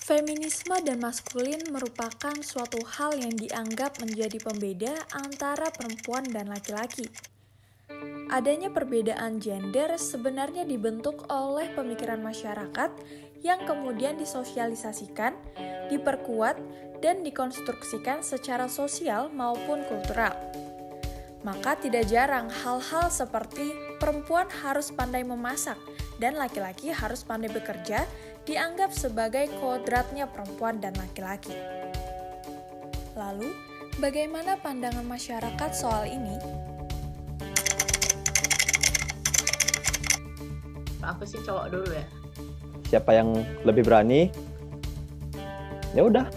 Feminisme dan maskulin merupakan suatu hal yang dianggap menjadi pembeda antara perempuan dan laki-laki. Adanya perbedaan gender sebenarnya dibentuk oleh pemikiran masyarakat yang kemudian disosialisasikan, diperkuat, dan dikonstruksikan secara sosial maupun kultural. Maka tidak jarang hal-hal seperti perempuan harus pandai memasak dan laki-laki harus pandai bekerja dianggap sebagai kodratnya perempuan dan laki-laki. Lalu, bagaimana pandangan masyarakat soal ini? Aku sih cowok dulu ya. Siapa yang lebih berani? Ya udah.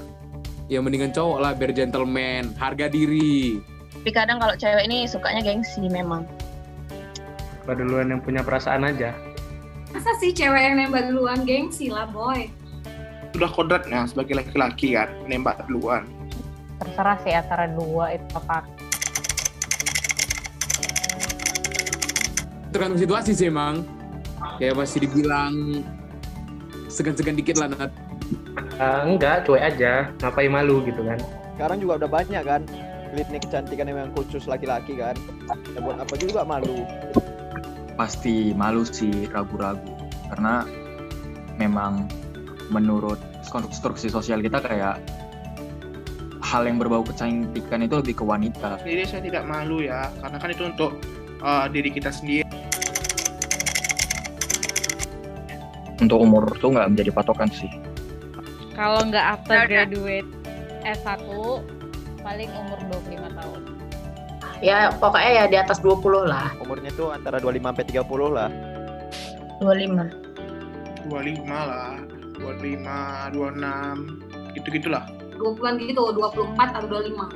Ya mendingan cowok lah biar gentleman, harga diri. Tapi kadang kalau cewek ini sukanya gengsi memang. Duluan yang punya perasaan aja. Masa sih cewek yang nembak duluan? Gengsi lah boy. Sudah kodratnya sebagai laki-laki kan, nembak duluan. Terserah sih antara dua itu apa. Tergantung situasi sih emang. Kayak masih dibilang segan-segan dikit lah Nat. Enggak, cuek aja. Ngapain malu gitu kan. Sekarang juga udah banyak kan klinik kecantikan yang khusus laki-laki kan. Ya buat apa juga malu. Pasti malu sih, ragu-ragu. Karena memang menurut konstruksi sosial kita kayak hal yang berbau kecantikan itu lebih ke wanita. Jadi saya tidak malu ya, karena kan itu untuk diri kita sendiri. Untuk umur tuh nggak menjadi patokan sih. Kalau nggak after graduate S1, paling umur 25 tahun. Ya pokoknya ya di atas 20 lah. Umurnya tuh antara 25-30 lah. 25. 25 lah, 25, 26, gitu-gitulah. 20-an gitu, 24 atau 25.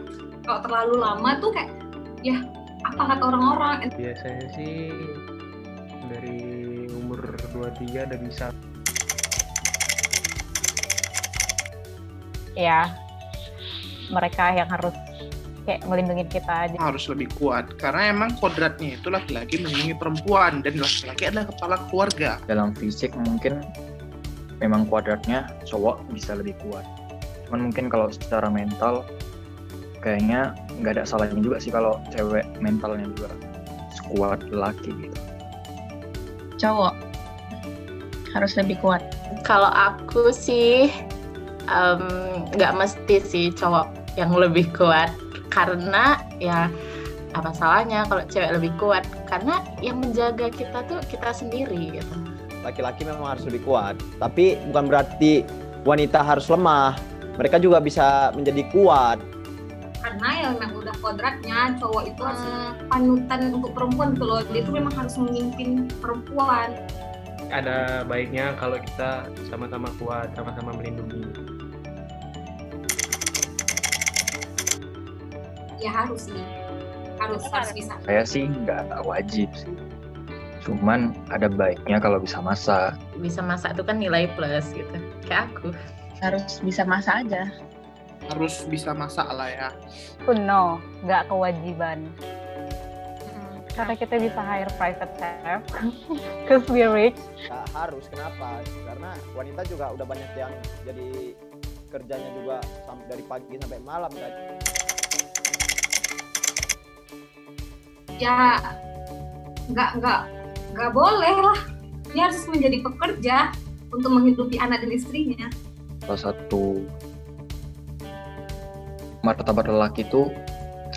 Kalau terlalu lama tuh kayak, ya apa kata orang-orang? Biasanya sih dari umur 23 udah bisa. Ya, mereka yang harus kayak melindungi kita aja. Harus lebih kuat, karena emang kodratnya itu laki-laki melindungi perempuan, dan laki-laki adalah kepala keluarga. Dalam fisik mungkin memang kuadratnya cowok bisa lebih kuat. Cuman mungkin kalau secara mental kayaknya nggak ada salahnya juga sih kalau cewek mentalnya juga sekuat laki gitu. Cowok harus lebih kuat. Kalau aku sih nggak mesti sih cowok yang lebih kuat, karena ya apa salahnya kalau cewek lebih kuat, karena yang menjaga kita tuh kita sendiri gitu. Laki-laki memang harus lebih kuat, tapi bukan berarti wanita harus lemah. Mereka juga bisa menjadi kuat. Karena ya memang udah kodratnya cowok itu harus panutan untuk perempuan gitu loh. Dia itu memang harus memimpin perempuan. Ada baiknya kalau kita sama-sama kuat, sama-sama melindungi. Ya harus sih. Harus bisa. Saya sih nggak wajib sih. Cuman ada baiknya kalau bisa masak. Bisa masak itu kan nilai plus gitu. Kayak aku harus bisa masak aja. Harus bisa masak lah ya. No, nggak kewajiban. Karena kita bisa hire private chef, cause we're rich. Nah, harus, kenapa? Karena wanita juga udah banyak yang jadi kerjanya juga dari pagi sampai malam kan. Ya nggak boleh lah. Dia harus menjadi pekerja untuk menghidupi anak dan istrinya. Salah satu martabat lelaki itu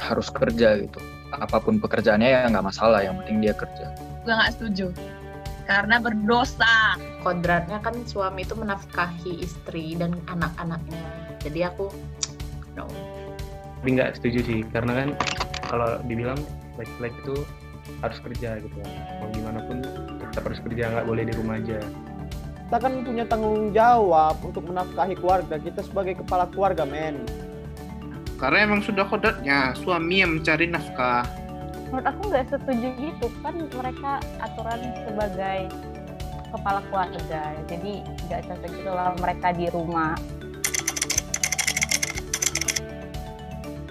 harus kerja gitu. Apapun pekerjaannya ya nggak masalah, yang penting dia kerja. Gue nggak setuju, karena berdosa. Kodratnya kan suami itu menafkahi istri dan anak-anaknya. Jadi aku no. Tapi nggak setuju sih, karena kan kalau dibilang laki-laki itu harus kerja gitu. Mau gimana pun tetap harus kerja, nggak boleh di rumah aja. Kita kan punya tanggung jawab untuk menafkahi keluarga kita sebagai kepala keluarga, men. Karena emang sudah kodratnya suami yang mencari nafkah. Menurut aku nggak setuju gitu, kan mereka aturan sebagai kepala keluarga, jadi nggak cocok gitu lah mereka di rumah.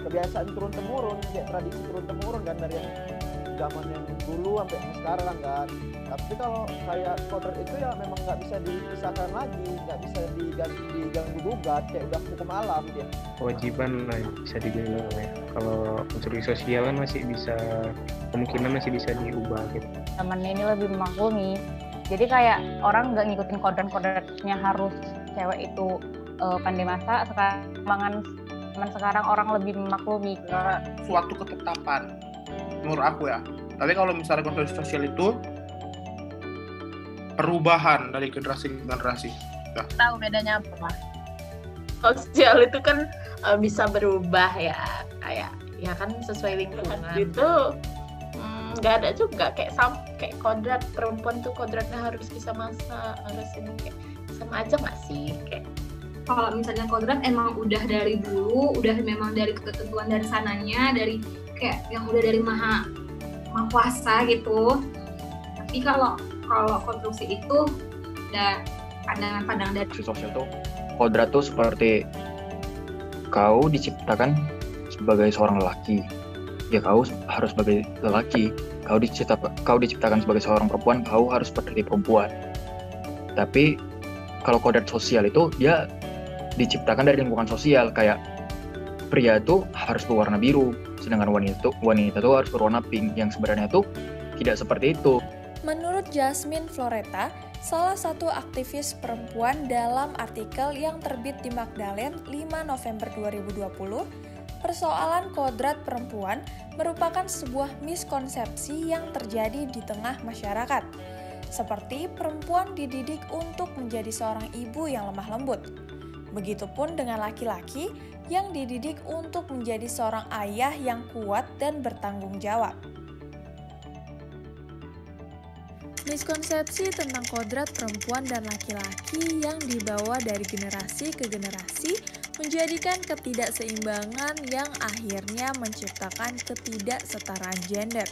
Kebiasaan turun-temurun, kayak tradisi turun-temurun kan dari yang zaman yang dulu sampai sekarang kan. Tapi kalau kayak kodrat itu ya memang nggak bisa dipisahkan lagi, nggak bisa diganti diganggu gugat, kayak udah hukum alam dia. Kewajiban lah bisa dibilang ya. Kalau konstruksi sosial kan masih bisa, kemungkinan masih bisa diubah gitu. Temennya ini lebih memaklumi. Jadi kayak orang nggak ngikutin kodrat-kodratnya harus cewek itu pandai masak. Sekarang orang lebih memaklumi. Suatu ketetapan menurut aku ya. Tapi kalau misalnya konstruksi sosial itu perubahan dari generasi ke generasi. Ya. Tahu bedanya apa? Sosial itu kan bisa berubah ya, kayak ya kan sesuai lingkungan gitu. Nggak ada juga kayak kodrat perempuan tuh kodratnya harus bisa masak, harus ini kayak sama aja nggak sih? Kayak kalau misalnya kodrat emang udah dari dulu, udah memang dari ketentuan dari sananya, dari kayak yang udah dari maha kuasa gitu. Tapi kalau konstruksi itu ada pandangan dari sosial tuh, kodrat tuh seperti kau diciptakan sebagai seorang lelaki, ya kau harus sebagai lelaki. Kau diciptakan sebagai seorang perempuan, kau harus seperti perempuan. Tapi kalau kodrat sosial itu dia diciptakan dari lingkungan sosial, kayak pria tuh harus berwarna biru, sedangkan wanita tuh harus berwarna pink, yang sebenarnya tuh tidak seperti itu. Menurut Jasmine Floretta, salah satu aktivis perempuan, dalam artikel yang terbit di Magdalene 5 November 2020, persoalan kodrat perempuan merupakan sebuah miskonsepsi yang terjadi di tengah masyarakat. Seperti perempuan dididik untuk menjadi seorang ibu yang lemah lembut. Begitupun dengan laki-laki yang dididik untuk menjadi seorang ayah yang kuat dan bertanggung jawab. Miskonsepsi tentang kodrat perempuan dan laki-laki yang dibawa dari generasi ke generasi menjadikan ketidakseimbangan yang akhirnya menciptakan ketidaksetaraan gender.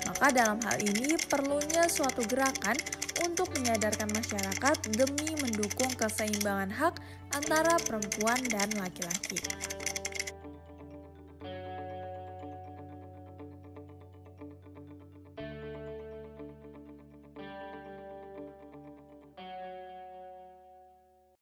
Maka dalam hal ini perlunya suatu gerakan untuk menyadarkan masyarakat demi mendukung keseimbangan hak antara perempuan dan laki-laki.